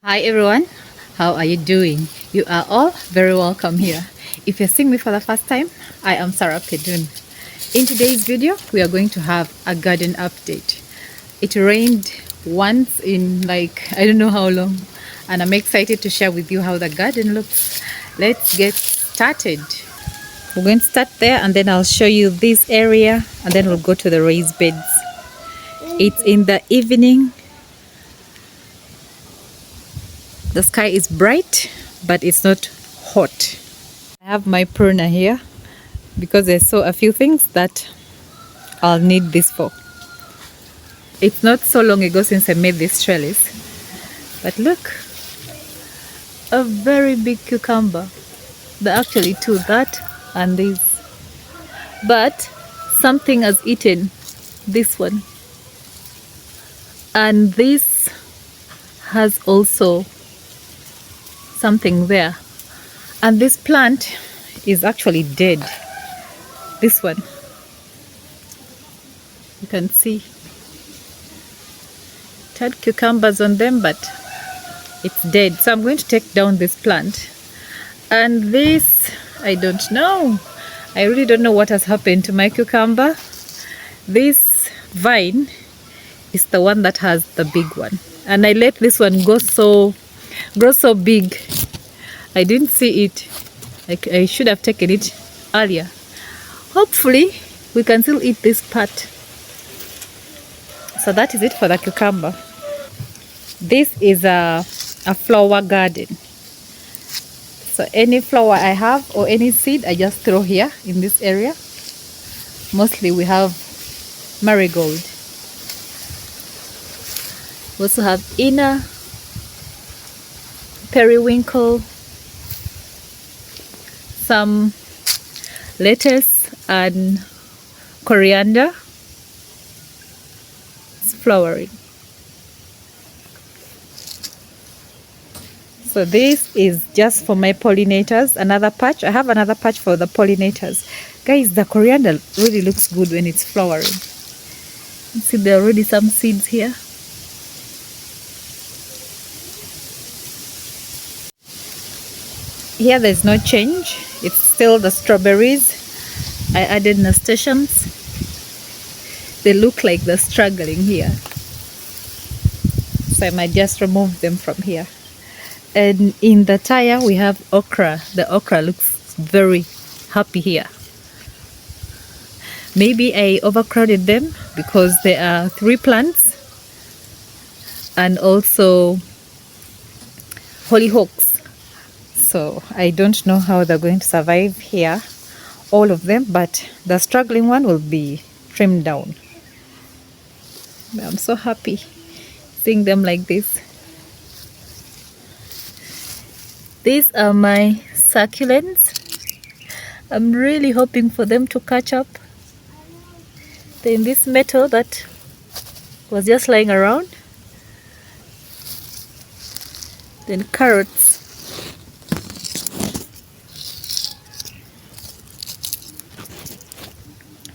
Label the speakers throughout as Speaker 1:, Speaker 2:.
Speaker 1: Hi everyone, how are you doing? You are all very welcome here. If you're seeing me for the first time, I am Sara Pedun. In today's video, we are going to have a garden update. It rained once in like I don't know how long, and I'm excited to share with you how the garden looks. Let's get started. We're going to start there and then I'll show you this area and then we'll go to the raised beds. It's in the evening. The sky is bright, but it's not hot. I have my pruner here because I saw a few things that I'll need this for. It's not so long ago since I made this trellis, but look, a very big cucumber. There are actually two, that and this. But something has eaten this one. And this has also something there, and this plant is actually dead. This one, you can see it had cucumbers on them, but it's dead. So I'm going to take down this plant. And this, I don't know, I really don't know what has happened to my cucumber. This vine is the one that has the big one, and I let this one grow so big. I didn't see it. I should have taken it earlier. Hopefully we can still eat this part. So that is it for the cucumber. This is a flower garden. So any flower I have or any seed I just throw here in this area. Mostly we have marigold. We also have inner periwinkle, some lettuce and coriander. It's flowering. So this is just for my pollinators. Another patch, I have another patch for the pollinators. Guys, the coriander really looks good when it's flowering. You see there are already some seeds here. Here there's no change. It's still the strawberries. I added nasturtiums. They look like they're struggling here, so I might just remove them from here. And in the tire we have okra. The okra looks very happy here. Maybe I overcrowded them because there are 3 plants and also hollyhocks. So I don't know how they're going to survive here, all of them, but the struggling one will be trimmed down. I'm so happy seeing them like this. These are my succulents. I'm really hoping for them to catch up. They're in this metal that was just lying around. Then carrots.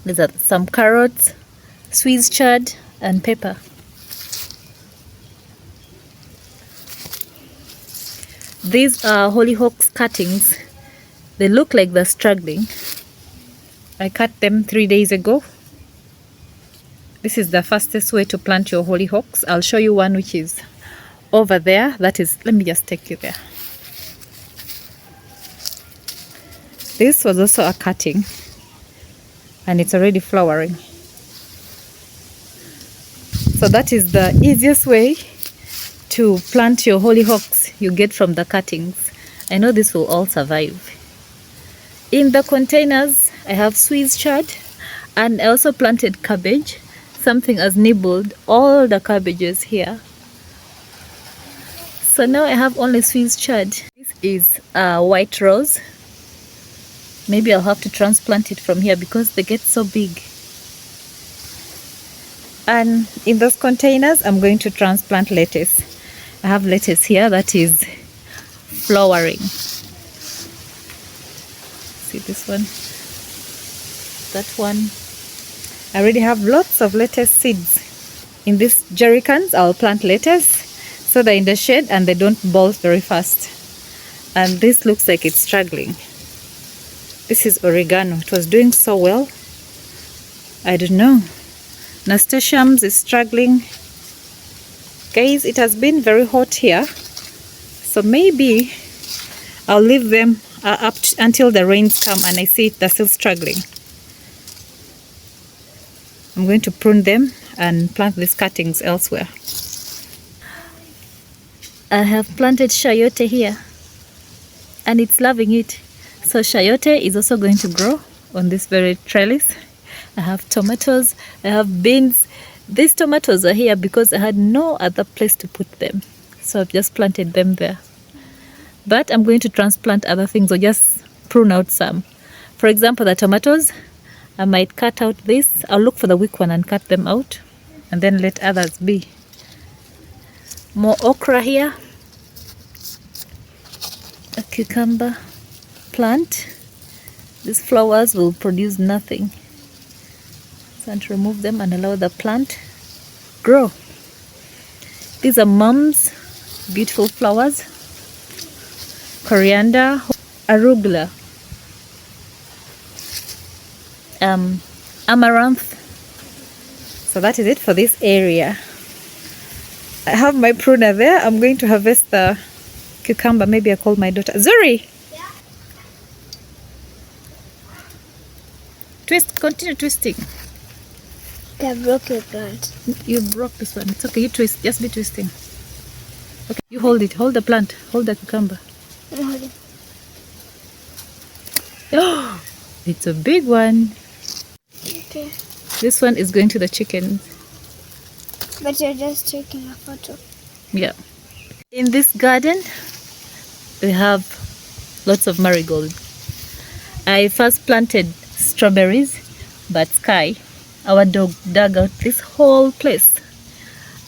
Speaker 1: These are some carrots, Swiss chard and pepper. These are hollyhocks cuttings. They look like they're struggling. I cut them 3 days ago. This is the fastest way to plant your hollyhocks. I'll show you one which is over there. That is, let me just take you there. This was also a cutting, and it's already flowering. So that is the easiest way to plant your hollyhocks you get from the cuttings. I know this will all survive. In the containers I have Swiss chard, and I also planted cabbage. Something has nibbled all the cabbages here. So now I have only Swiss chard. This is a white rose. Maybe I'll have to transplant it from here because they get so big. And in those containers I'm going to transplant lettuce. I have lettuce here that is flowering. See this one, that one. I already have lots of lettuce seeds. In these jerry cans I'll plant lettuce. So they're in the shade and they don't bolt very fast. And this looks like it's struggling. This is oregano. It was doing so well. I don't know. Nasturtiums is struggling. Guys, it has been very hot here. So maybe I'll leave them until the rains come and I see they're still struggling. I'm going to prune them and plant these cuttings elsewhere. I have planted chayote here and it's loving it. So chayote is also going to grow on this very trellis. I have tomatoes, I have beans. These tomatoes are here because I had no other place to put them. So I've just planted them there. But I'm going to transplant other things or just prune out some. For example, the tomatoes, I might cut out this. I'll look for the weak one and cut them out and then let others be. More okra here. A cucumber plant. These flowers will produce nothing. So I'm going to remove them and allow the plant grow. These are mums, beautiful flowers. Coriander, arugula, amaranth. So that is it for this area. I have my pruner there. I'm going to harvest the cucumber. Maybe I call my daughter. Zuri! Yeah. Twist, continue twisting.
Speaker 2: I broke your plant.
Speaker 1: You broke this one. It's okay, you twist. Just be twisting. Okay, you hold it. Hold the plant. Hold the cucumber.
Speaker 2: I'm holding.
Speaker 1: Oh, it's a big one.
Speaker 2: Okay.
Speaker 1: This one is going to the chickens.
Speaker 2: But you're just taking a photo.
Speaker 1: Yeah. In this garden, we have lots of marigold. I first planted strawberries, but Sky, our dog, dug out this whole place.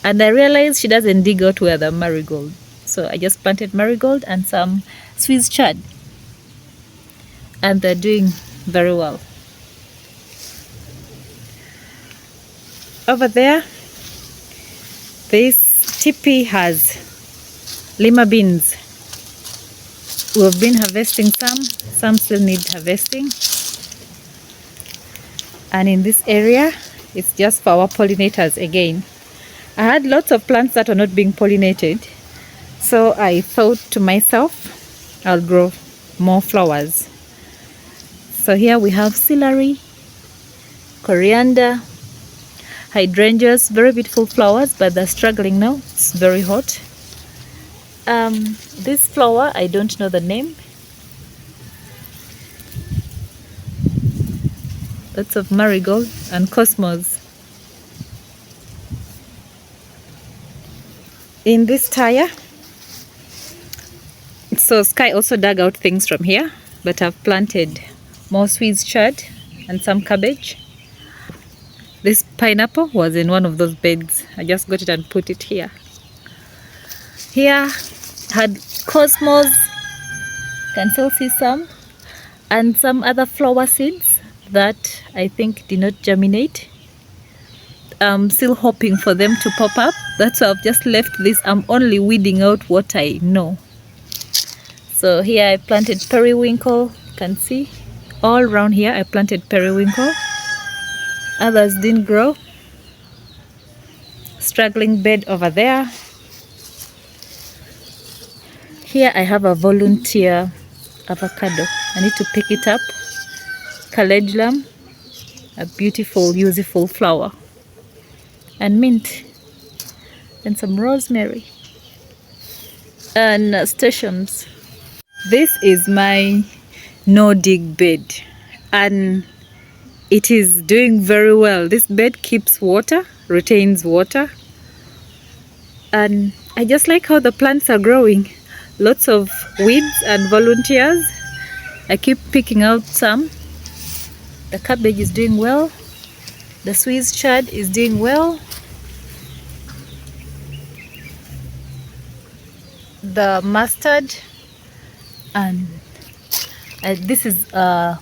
Speaker 1: And I realized she doesn't dig out where the marigold. So I just planted marigold and some Swiss chard. And they're doing very well. Over there, this teepee has lima beans. We've been harvesting some still need harvesting. And in this area, it's just for our pollinators again. I had lots of plants that are not being pollinated. So I thought to myself, I'll grow more flowers. So here we have celery, coriander, hydrangeas, very beautiful flowers, but they're struggling now. It's very hot. This flower, I don't know the name. Lots of marigold and cosmos. In this tire, so Sky also dug out things from here, but I've planted more Swiss chard and some cabbage. This pineapple was in one of those beds. I just got it and put it here. Here had cosmos, can still see some, and some other flower seeds that I think did not germinate. I'm still hoping for them to pop up. That's why I've just left this. I'm only weeding out what I know. So here I planted periwinkle. You can see all around here I planted periwinkle. Others didn't grow. Struggling bed over there. Here I have a volunteer avocado. I need to pick it up. Calendulum, a beautiful, useful flower. And mint. And some rosemary. And nasturtiums. This is my no-dig bed. And it is doing very well. This bed keeps water, retains water. And I just like how the plants are growing. Lots of weeds and volunteers. I keep picking out some. The cabbage is doing well. The Swiss chard is doing well. The mustard. And this is a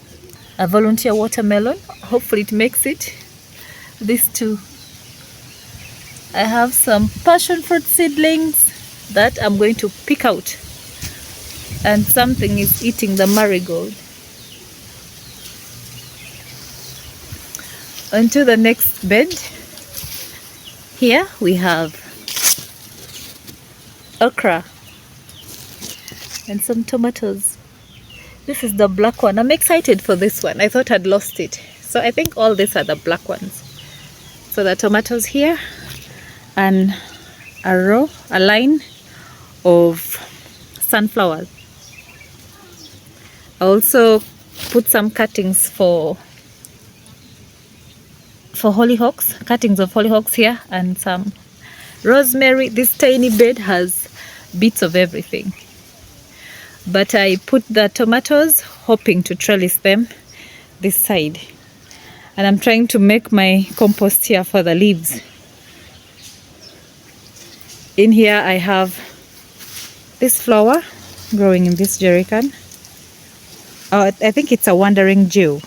Speaker 1: volunteer watermelon. Hopefully it makes it. These two. I have some passion fruit seedlings. that I'm going to pick out, and something is eating the marigold. Onto the next bed. Here we have okra and some tomatoes. This is the black one. I'm excited for this one. I thought I'd lost it. So I think all these are the black ones. So the tomatoes here, and a line of sunflowers. I also put some cuttings for hollyhocks, cuttings of hollyhocks here, and some rosemary. This tiny bed has bits of everything, but I put the tomatoes hoping to trellis them this side, and I'm trying to make my compost here for the leaves. In here I have this flower growing in this jerry can. I think it's a wandering Jew.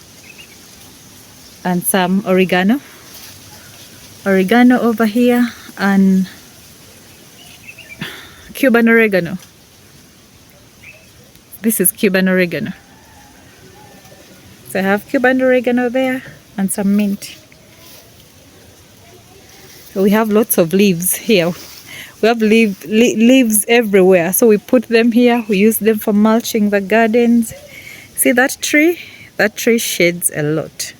Speaker 1: And some oregano over here, and Cuban oregano. This is Cuban oregano. So I have Cuban oregano there and some mint. So we have lots of leaves here. We have leaves everywhere, so we put them here. We use them for mulching the gardens. See that tree? That tree shades a lot,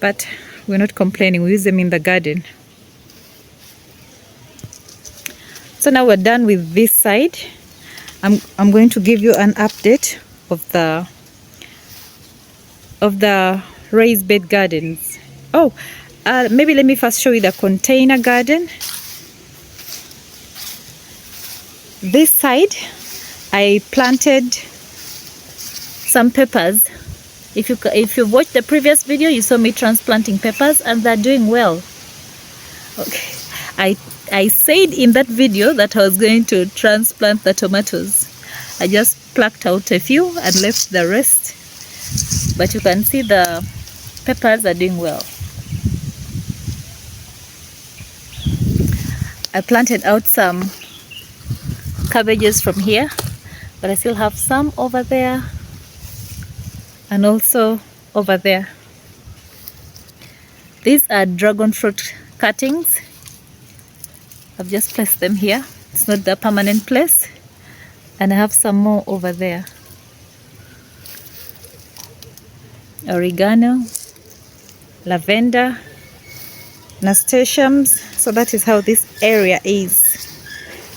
Speaker 1: but we're not complaining. We use them in the garden. So now we're done with this side. I'm going to give you an update of the raised bed gardens. Maybe let me first show you the container garden. This side I planted some peppers. If you've watched the previous video, you saw me transplanting peppers, and they're doing well. Okay, I said in that video that I was going to transplant the tomatoes. I just plucked out a few and left the rest, but you can see the peppers are doing well. I planted out some cabbages from here, but I still have some over there and also over there. These are dragon fruit cuttings. I've just placed them here. It's not the permanent place. And I have some more over there. Oregano, lavender, nasturtiums. So that is how this area is.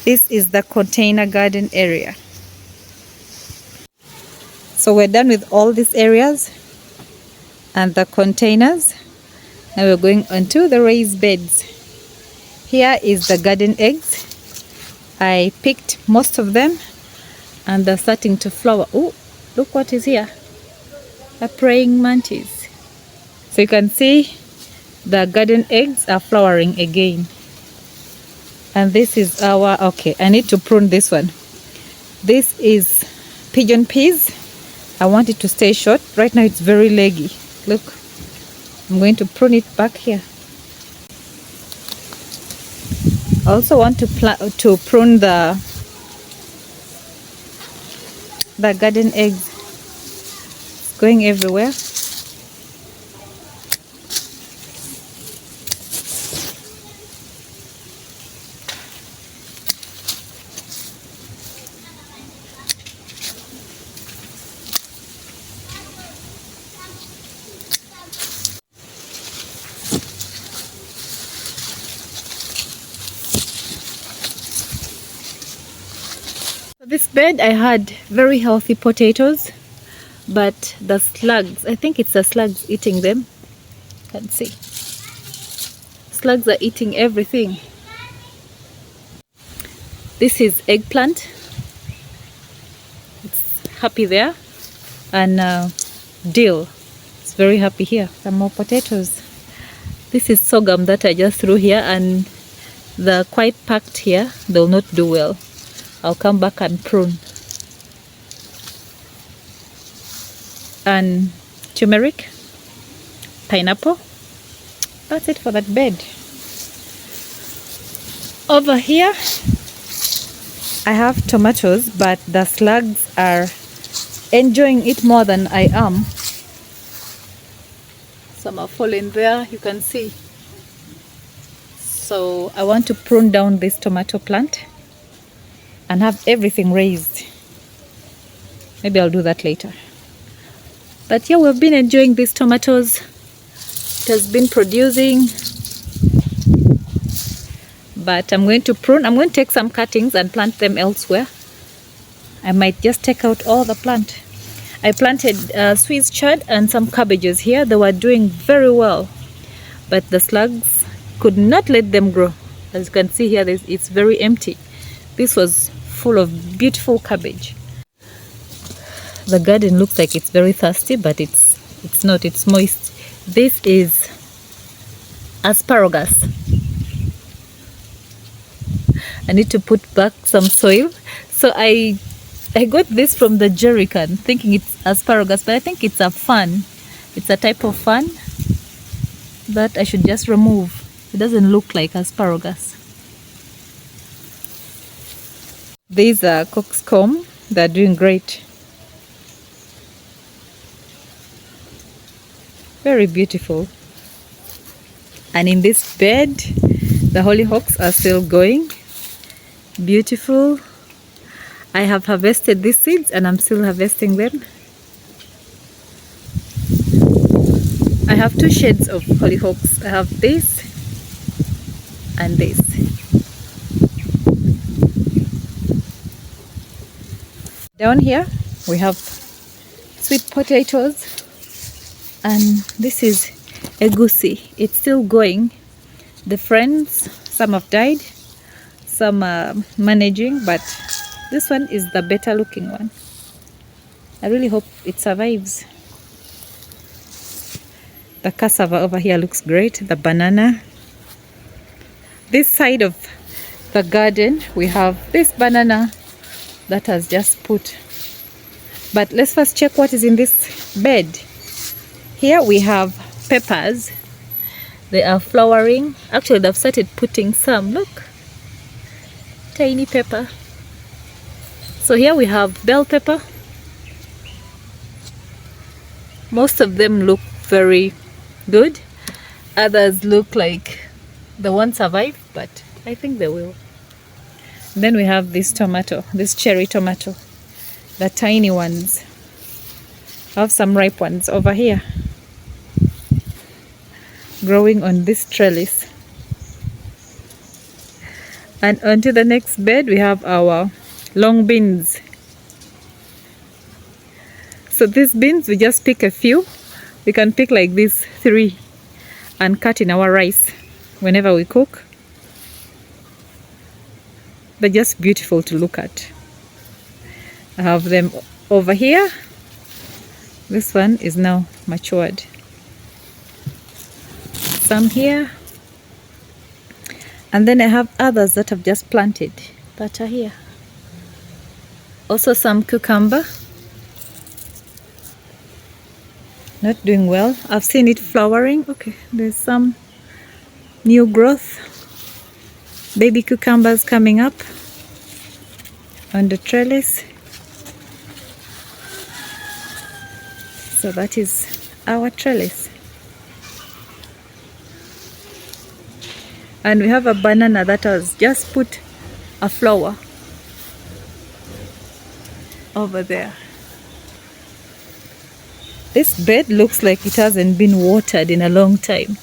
Speaker 1: This is the container garden area. So we're done with all these areas and the containers. Now we're going onto the raised beds. Here is the garden eggs. I picked most of them and they're starting to flower. Oh, look what is here. A praying mantis. So you can see the garden eggs are flowering again. And this is our, okay, I need to prune this one. This is pigeon peas. I want it to stay short. Right now it's very leggy. Look, I'm going to prune it back here. I also want to prune the garden eggs. It's going everywhere. This bed I had very healthy potatoes, but the slugs, I think it's the slugs eating them. You can see. Slugs are eating everything. This is eggplant. It's happy there. And dill. It's very happy here. Some more potatoes. This is sorghum that I just threw here, and they're quite packed here. They'll not do well. I'll come back and prune. And turmeric, pineapple. That's it for that bed. Over here I have tomatoes, but the slugs are enjoying it more than I am. Some are falling there, you can see. So I want to prune down this tomato plant and have everything raised. Maybe I'll do that later. But yeah, we've been enjoying these tomatoes. It has been producing. But I'm going to prune. I'm going to take some cuttings and plant them elsewhere. I might just take out all the plant. I planted Swiss chard and some cabbages here. They were doing very well, but the slugs could not let them grow. As you can see here, it's very empty. This was full of beautiful cabbage. The garden looks like it's very thirsty, but it's not. It's moist. This is asparagus. I need to put back some soil. So I got this from the jerry can thinking it's asparagus, but I think it's a fern. It's a type of fern that I should just remove. It doesn't look like asparagus. These are coxcomb. They're doing great. Very beautiful. And in this bed, the hollyhocks are still going. Beautiful. I have harvested these seeds and I'm still harvesting them. I have two shades of hollyhocks. I have this and this. Down here we have sweet potatoes, and this is egusi. It's still going. The friends, some have died, some are managing, but this one is the better looking one. I really hope it survives. The cassava over here looks great. The banana. This side of the garden we have this banana that has just put. But let's first check what is in this bed. Here we have peppers. They are flowering. Actually, they've started putting some. Look, tiny pepper. So here we have bell pepper. Most of them look very good. Others look like they won't survive, but I think they will. Then we have this tomato, this cherry tomato, the tiny ones. I have some ripe ones over here growing on this trellis. And onto the next bed we have our long beans. So these beans, we just pick a few. We can pick like these 3 and cut in our rice whenever we cook. They're just beautiful to look at. I have them over here. This one is now matured. Some here. And then I have others that I've just planted that are here. Also some cucumber. Not doing well. I've seen it flowering. Okay, there's some new growth. Baby cucumbers coming up on the trellis. So that is our trellis. And we have a banana that has just put a flower over there. This bed looks like it hasn't been watered in a long time,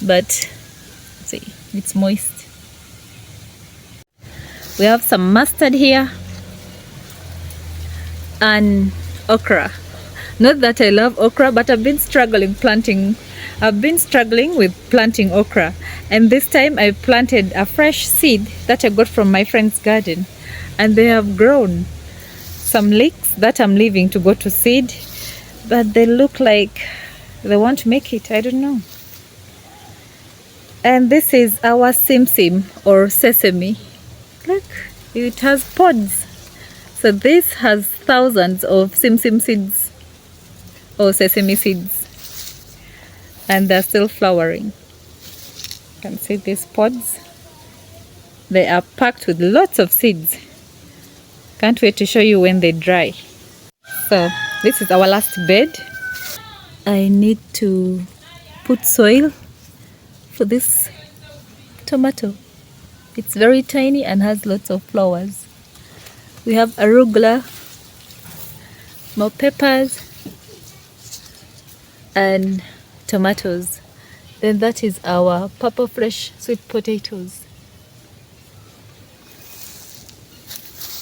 Speaker 1: but see, it's moist. We have some mustard here and okra. Not that I love okra, but I've been struggling with planting okra. And this time I planted a fresh seed that I got from my friend's garden, and they have grown some leeks that I'm leaving to go to seed, but they look like they won't make it. I don't know. And this is our simsim or sesame. Look, it has pods. So this has thousands of simsim seeds or sesame seeds, and they're still flowering. You can see these pods. They are packed with lots of seeds. Can't wait to show you when they dry. So this is our last bed. I need to put soil for this tomato. It's very tiny and has lots of flowers. We have arugula, more peppers, and tomatoes. Then that is our purple fresh sweet potatoes.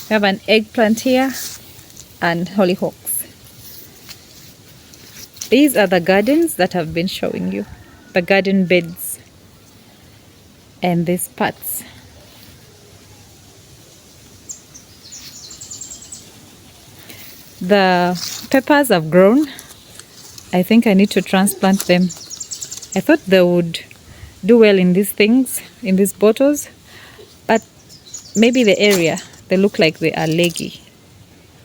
Speaker 1: We have an eggplant here and hollyhocks. These are the gardens that I've been showing you, the garden beds and these pots. The peppers have grown. I think I need to transplant them. I thought they would do well in these things, in these bottles, but maybe the area, they look like they are leggy.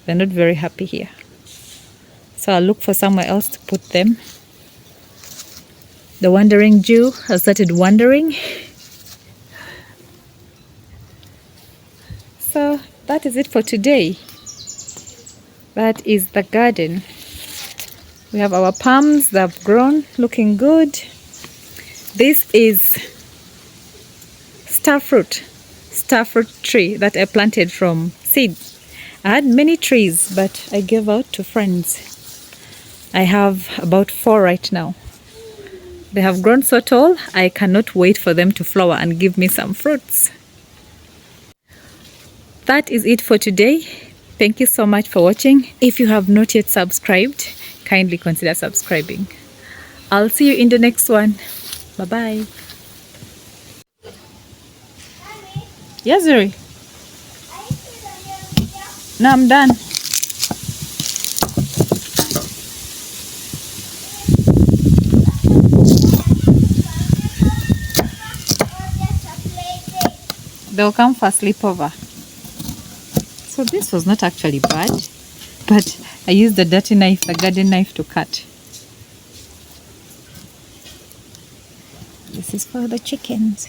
Speaker 1: They're not very happy here. So I'll look for somewhere else to put them. The wandering Jew has started wandering. So that is it for today. That is the garden. We have our palms that have grown, looking good. This is starfruit tree that I planted from seed. I had many trees, but I gave out to friends. I have about 4 right now. They have grown so tall, I cannot wait for them to flower and give me some fruits. That is it for today. Thank you so much for watching. If you have not yet subscribed, kindly consider subscribing. I'll see you in the next one. Bye-bye. Yes, Zuri. No, I'm done. They'll come for sleepover. So this was not actually bad, but I used the dirty knife, the garden knife, to cut. This is for the chickens.